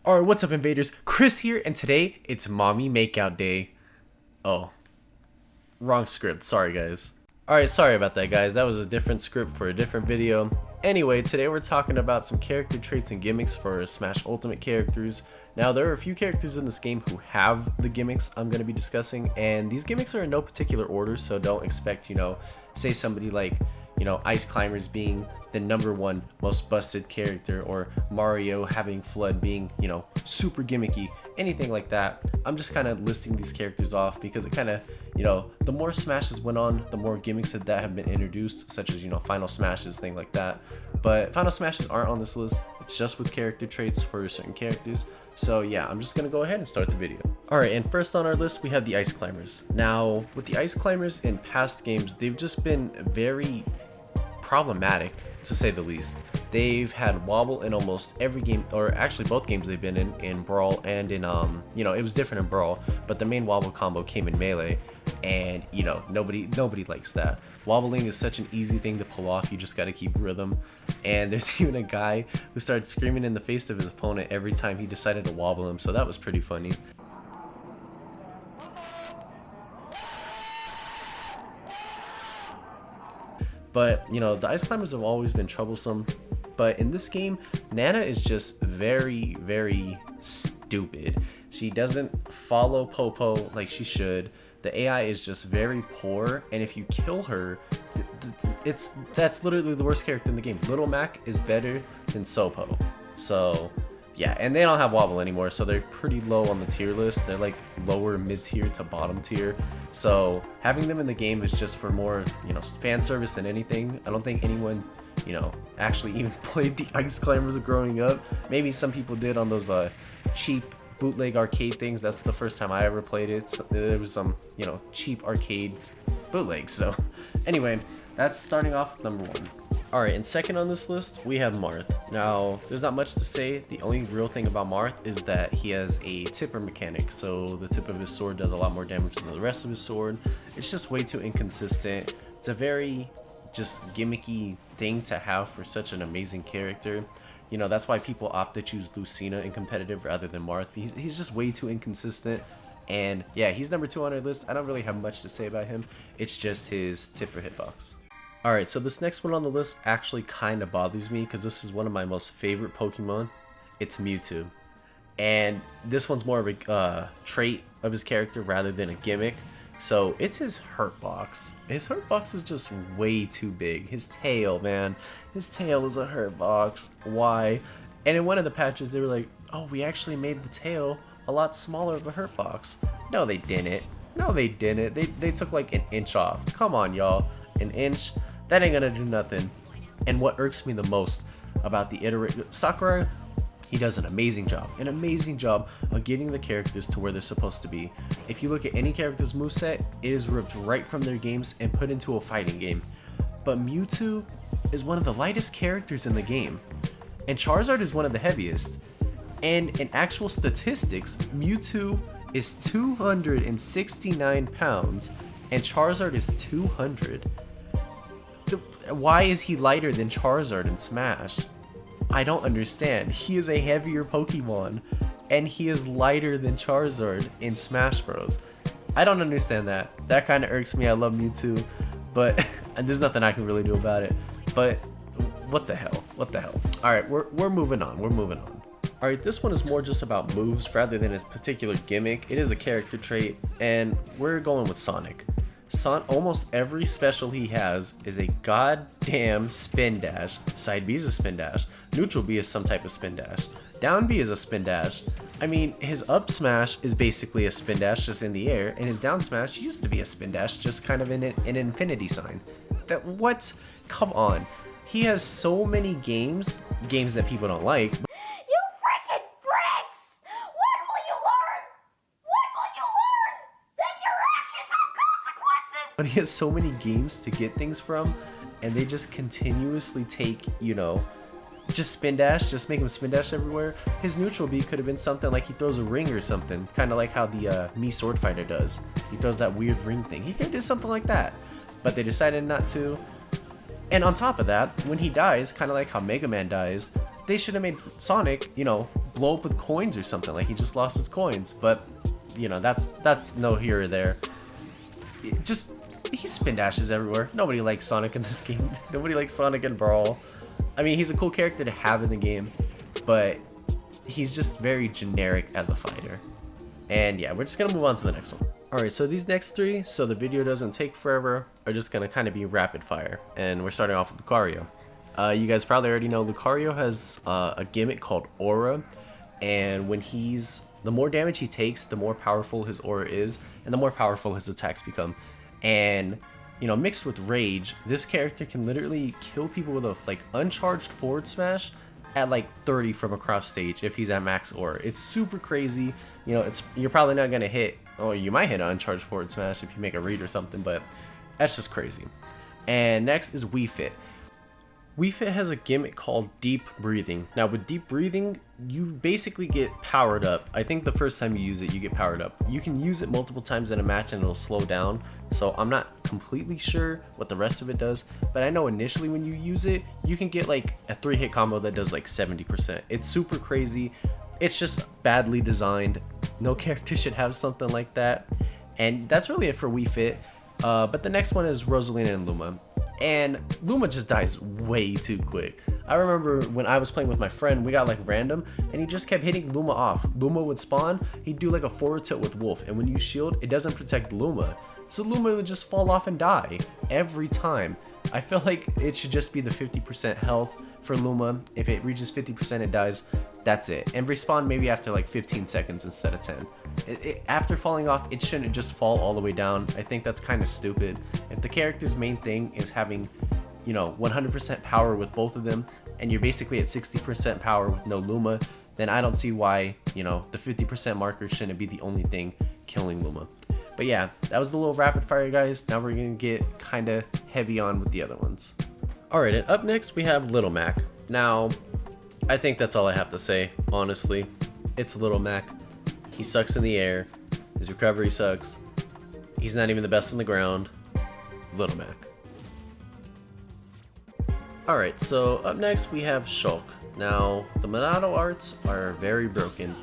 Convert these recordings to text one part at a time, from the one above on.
Alright, what's up invaders? Chris here, and today it's mommy makeout day. Oh, wrong script, sorry guys. Alright, sorry about that guys, that was a different script for a different video. Anyway, today we're talking about some character traits and gimmicks for Smash Ultimate characters. Now there are a few characters in this game who have the gimmicks I'm going to be discussing, and these gimmicks are in no particular order, so don't expect, say somebody like, Ice Climbers being the #1 most busted character, or Mario having Flood being, super gimmicky, anything like that. I'm just kind of listing these characters off because it kind of, the more Smashes went on, the more gimmicks that have been introduced, such as, Final Smashes, thing like that. But Final Smashes aren't on this list, it's just with character traits for certain characters. So yeah, I'm just gonna go ahead and start the video. Alright, and first on our list we have the Ice Climbers. Now, with the Ice Climbers in past games, they've just been very problematic, to say the least. They've had wobble in almost every game, or actually both games they've been in Brawl and in it was different in Brawl, but the main wobble combo came in Melee, and nobody likes that. Wobbling is such an easy thing to pull off, you just gotta keep rhythm. And there's even a guy who started screaming in the face of his opponent every time he decided to wobble him, so that was pretty funny. But, the Ice Climbers have always been troublesome. But in this game, Nana is just very, very stupid. She doesn't follow Popo like she should. The AI is just very poor. And if you kill her, that's literally the worst character in the game. Little Mac is better than Sopo. So, yeah, and they don't have wobble anymore, so they're pretty low on the tier list. They're like lower mid-tier to bottom tier. So having them in the game is just for more, fan service than anything. I don't think anyone, actually even played the Ice Climbers growing up. Maybe some people did on those cheap bootleg arcade things. That's the first time I ever played it. So there was some, cheap arcade bootlegs. So anyway, that's starting off with #1. Alright, and second on this list, we have Marth. Now, there's not much to say. The only real thing about Marth is that he has a tipper mechanic, so the tip of his sword does a lot more damage than the rest of his sword. It's just way too inconsistent. It's a very just gimmicky thing to have for such an amazing character. That's why people opt to choose Lucina in competitive rather than Marth. He's just way too inconsistent. And yeah, he's #2 on our list. I don't really have much to say about him. It's just his tipper hitbox. Alright, so this next one on the list actually kind of bothers me because this is one of my most favorite Pokemon. It's Mewtwo. And this one's more of a trait of his character rather than a gimmick. So it's his hurt box. His hurt box is just way too big. His tail, man. His tail is a hurt box. Why? And in one of the patches they were like, oh, we actually made the tail a lot smaller of a hurt box. No, they didn't. No, they didn't. They took like an inch off. Come on, y'all. An inch? That ain't gonna do nothing. And what irks me the most about the Sakurai, he does an amazing job of getting the characters to where they're supposed to be. If you look at any character's moveset, it is ripped right from their games and put into a fighting game. But Mewtwo is one of the lightest characters in the game, and Charizard is one of the heaviest. And in actual statistics, Mewtwo is 269 pounds and Charizard is 200. Why is he lighter than Charizard in Smash? I don't understand. He is a heavier Pokemon, and he is lighter than Charizard in Smash Bros. I don't understand that. That kind of irks me. I love Mewtwo, but there's nothing I can really do about it. But what the hell? What the hell? Alright, we're moving on. We're moving on. Alright, this one is more just about moves rather than a particular gimmick. It is a character trait, and we're going with Sonic. Almost every special he has is a goddamn spin dash. Side B is a spin dash. Neutral B is some type of spin dash. Down B is a spin dash. I mean, his up smash is basically a spin dash just in the air, and his down smash used to be a spin dash just kind of in an infinity sign. What? Come on. He has so many games that people don't like. But he has so many games to get things from, and they just continuously take, just spin dash, just make him spin dash everywhere. His neutral B could have been something like he throws a ring or something, kind of like how the Mii Sword Fighter does. He throws that weird ring thing. He could have did something like that, but they decided not to. And on top of that, when he dies, kind of like how Mega Man dies, they should have made Sonic, blow up with coins or something. Like he just lost his coins. But you know, that's no here or there. He spin dashes everywhere. Nobody likes Sonic in this game. Nobody likes Sonic in Brawl. I mean, he's a cool character to have in the game, but he's just very generic as a fighter. And yeah, we're just gonna move on to the next one. Alright, so these next three, so the video doesn't take forever, are just gonna kind of be rapid fire. And we're starting off with Lucario. You guys probably already know Lucario has a gimmick called Aura, and when the more damage he takes, the more powerful his aura is, and the more powerful his attacks become. And you know, mixed with Rage, this character can literally kill people with a like uncharged forward smash at like 30 from across stage if he's at max aura. It's super crazy. You know, you're probably not gonna hit, or you might hit an uncharged forward smash if you make a read or something, but that's just crazy. And next is Wii Fit. Wii Fit has a gimmick called Deep Breathing. Now with Deep Breathing, you basically get powered up. I think the first time you use it, you get powered up. You can use it multiple times in a match and it'll slow down. So I'm not completely sure what the rest of it does, but I know initially when you use it, you can get like a 3-hit combo that does like 70%. It's super crazy. It's just badly designed. No character should have something like that. And that's really it for Wii Fit. But the next one is Rosalina and Luma. And Luma just dies way too quick. I remember when I was playing with my friend, we got like random and he just kept hitting Luma off. Luma would spawn, he'd do like a forward tilt with Wolf, and when you shield, it doesn't protect Luma. So Luma would just fall off and die every time. I feel like it should just be the 50% health for Luma. If it reaches 50%, it dies. That's it. And respawn maybe after like 15 seconds instead of 10. After falling off, it shouldn't just fall all the way down. I think that's kind of stupid. If the character's main thing is having, you know, 100% power with both of them, and you're basically at 60% power with no Luma, then I don't see why, you know, the 50% marker shouldn't be the only thing killing Luma. But yeah, that was the little rapid fire, guys. Now we're gonna get kind of heavy on with the other ones. Alright, and up next we have Little Mac. Now, I think that's all I have to say, honestly. It's Little Mac. He sucks in the air. His recovery sucks. He's not even the best on the ground. Little Mac. Alright, so up next we have Shulk. Now, the Monado arts are very broken.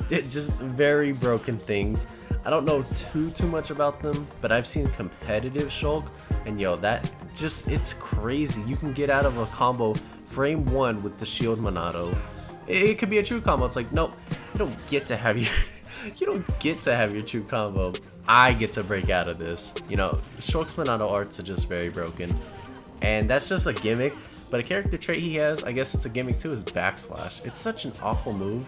Just very broken things. I don't know too much about them, but I've seen competitive Shulk, and yo, that just, it's crazy. You can get out of a combo frame 1 with the shield Monado. It could be a true combo. It's like, nope, you don't get to have your you don't get to have your true combo. I get to break out of this. You know, Shulk's Monado arts are just very broken, and that's just a gimmick. But a character trait he has, I guess it's a gimmick too, is backslash. It's such an awful move,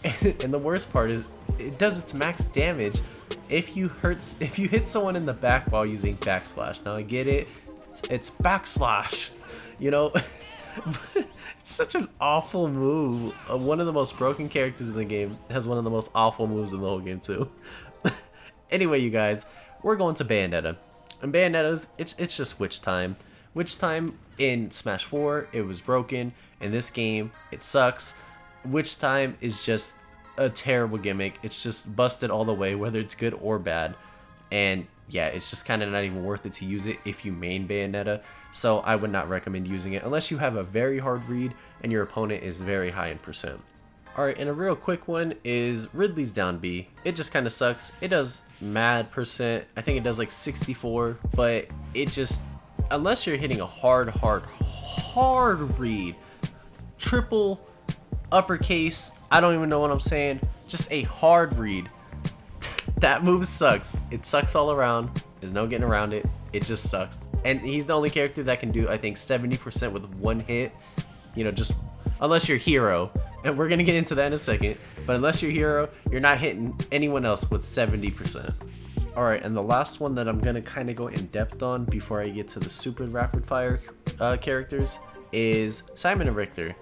and the worst part is it does its max damage if you hit someone in the back while using backslash. Now I get it, it's backslash, you know. It's such an awful move. One of the most broken characters in the game has one of the most awful moves in the whole game too. Anyway, you guys, we're going to Bayonetta. And Bayonetta's, it's just Witch Time. Witch Time in Smash 4, it was broken. In this game, it sucks. Witch Time is just a terrible gimmick. It's just busted all the way, whether it's good or bad. And yeah, it's just kind of not even worth it to use it if you main Bayonetta. So I would not recommend using it unless you have a very hard read and your opponent is very high in percent. Alright, and a real quick one is Ridley's down B. It just kind of sucks. It does mad percent. I think it does like 64, but it just, unless you're hitting a hard read, triple uppercase, I don't even know what I'm saying, just a hard read, that move sucks. It sucks all around. There's no getting around it. It just sucks. And he's the only character that can do, I think, 70% with one hit. You know, just unless you're Hero, and we're gonna get into that in a second, but unless you're Hero, you're not hitting anyone else with 70%. Alright, and the last one that I'm gonna kind of go in depth on before I get to the super rapid fire characters is Simon and Richter.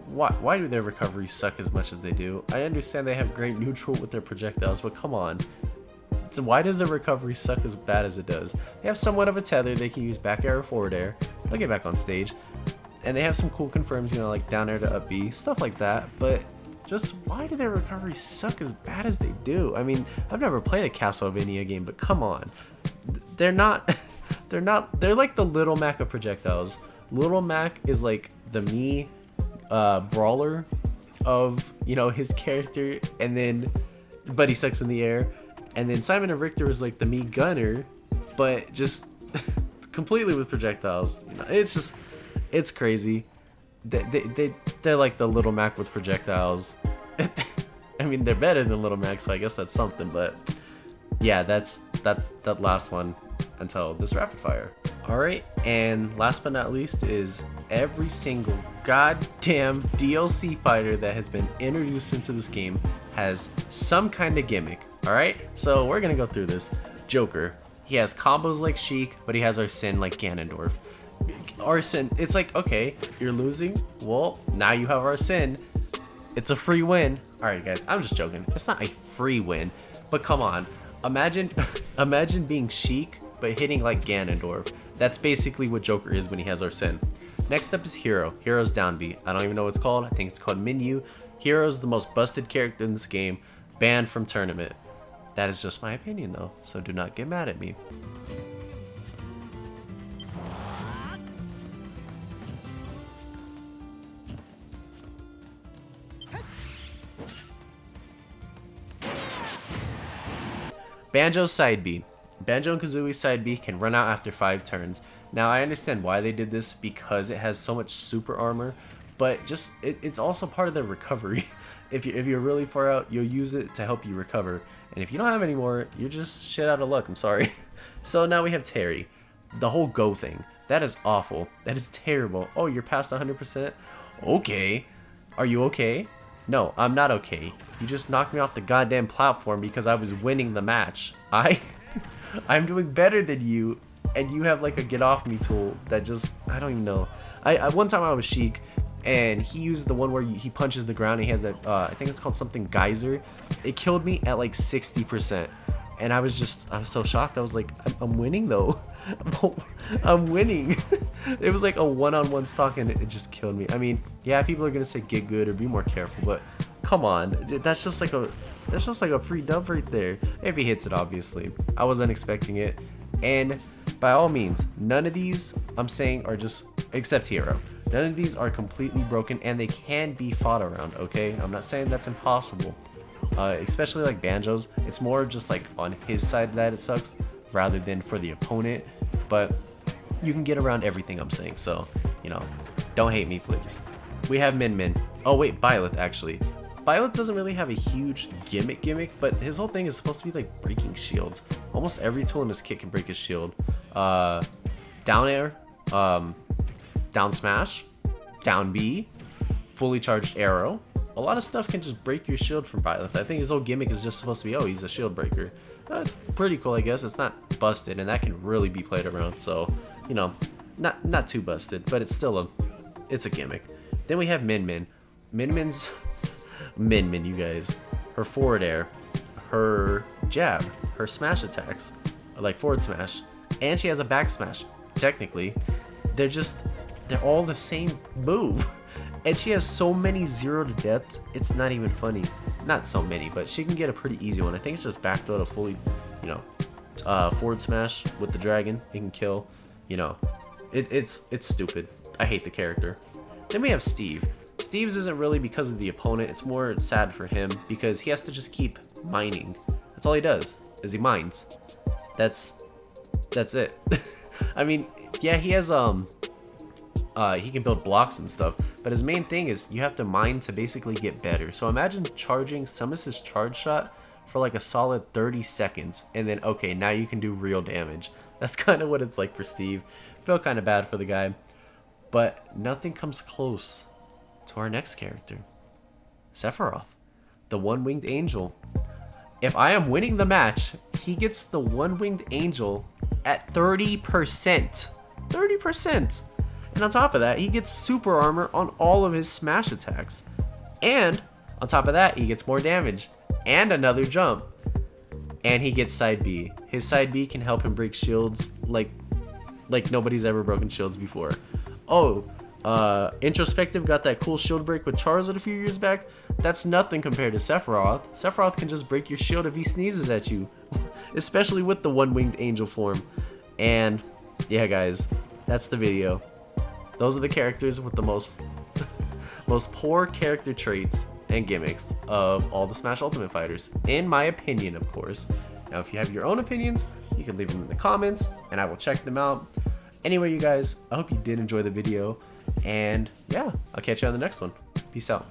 Why do their recoveries suck as much as they do? I understand they have great neutral with their projectiles, but come on. So why does their recovery suck as bad as it does? They have somewhat of a tether. They can use back air or forward air. They'll get back on stage. And they have some cool confirms, you know, like down air to up B, stuff like that. But just why do their recoveries suck as bad as they do? I mean, I've never played a Castlevania game, but come on. They're like the Little Mac of projectiles. Little Mac is like the Mii brawler, of, you know, his character, and then but he sucks in the air. And then Simon and Richter is like the Mii gunner, but just completely with projectiles. You know, it's crazy. They're like the Little Mac with projectiles. I mean, they're better than Little Mac, so I guess that's something. But yeah, that's that last one until this rapid fire. All right, and last but not least is every single goddamn DLC fighter that has been introduced into this game has some kind of gimmick. All right, so we're gonna go through this. Joker, he has combos like Sheik, but he has Arsene like Ganondorf. Arsene, it's like, okay, you're losing, well, now you have Arsene. It's a free win. All right, guys, I'm just joking. It's not a free win, but come on, imagine being Sheik but hitting like Ganondorf. That's basically what Joker is when he has Arsene. Next up is Hero. Hero's down B. I don't even know what it's called. I think it's called Minyu. Hero's the most busted character in this game, banned from tournament. That is just my opinion though, so do not get mad at me. Banjo's side B. Banjo and Kazooie's side B can run out after 5 turns. Now I understand why they did this because it has so much super armor, but just it's also part of the recovery. If you're really far out, you'll use it to help you recover. And if you don't have any more, you're just shit out of luck, I'm sorry. So now we have Terry. The whole go thing. That is awful. That is terrible. Oh, you're past 100%? Okay. Are you okay? No, I'm not okay. You just knocked me off the goddamn platform because I was winning the match. I'm doing better than you, and you have like a get off me tool that just, I don't even know. One time I was Sheik, and he used the one where he punches the ground. And he has that, I think it's called something Geyser. It killed me at like 60%. And I was so shocked. I was like, I'm winning though. I'm winning. It was like a one-on-one stock and it just killed me. I mean, yeah, people are gonna say get good or be more careful, but come on, that's just like a free dub right there. If he hits it, obviously. I wasn't expecting it. And by all means, none of these I'm saying are just, except Hero. None of these are completely broken and they can be fought around, okay? I'm not saying that's impossible. Especially like Banjo's, it's more just like on his side that it sucks rather than for the opponent, but you can get around everything I'm saying, so, you know, don't hate me, please. We have Min Min. Oh wait, Byleth actually. Byleth doesn't really have a huge gimmick, but his whole thing is supposed to be like breaking shields. Almost every tool in his kit can break his shield. Down air, down smash, down B, fully charged arrow. A lot of stuff can just break your shield from Byleth. I think his whole gimmick is just supposed to be, oh, he's a shield breaker. It's pretty cool, I guess. It's not busted, and that can really be played around. So, you know, not too busted, but it's still it's a gimmick. Then we have Min Min. Min Min's Min Min, you guys. Her forward air, her jab, her smash attacks, like forward smash, and she has a back smash. Technically, they're all the same move. And she has so many 0 to deaths, it's not even funny. Not so many, but she can get a pretty easy one. I think it's just back throw to fully, you know, forward smash with the dragon. It can kill, you know. It's stupid. I hate the character. Then we have Steve. Steve's isn't really because of the opponent. It's more sad for him because he has to just keep mining. That's all he does, is he mines. That's it. I mean, yeah, he has he can build blocks and stuff, but his main thing is you have to mine to basically get better. So imagine charging Samus's charge shot for like a solid 30 seconds, and then okay, now you can do real damage. That's kind of what it's like for Steve. Feel kind of bad for the guy, but nothing comes close to our next character, Sephiroth, the one-winged angel. If I am winning the match, he gets the one-winged angel at 30%. 30%. And on top of that, he gets super armor on all of his smash attacks. And on top of that, he gets more damage and another jump. And he gets side B. His side B can help him break shields like nobody's ever broken shields before. Oh, Introspective got that cool shield break with Charizard a few years back. That's nothing compared to Sephiroth. Sephiroth can just break your shield if he sneezes at you. Especially with the one-winged angel form. And yeah, guys, that's the video. Those are the characters with the most poor character traits and gimmicks of all the Smash Ultimate fighters, in my opinion, of course. Now, if you have your own opinions, you can leave them in the comments, and I will check them out. Anyway, you guys, I hope you did enjoy the video, and yeah, I'll catch you on the next one. Peace out.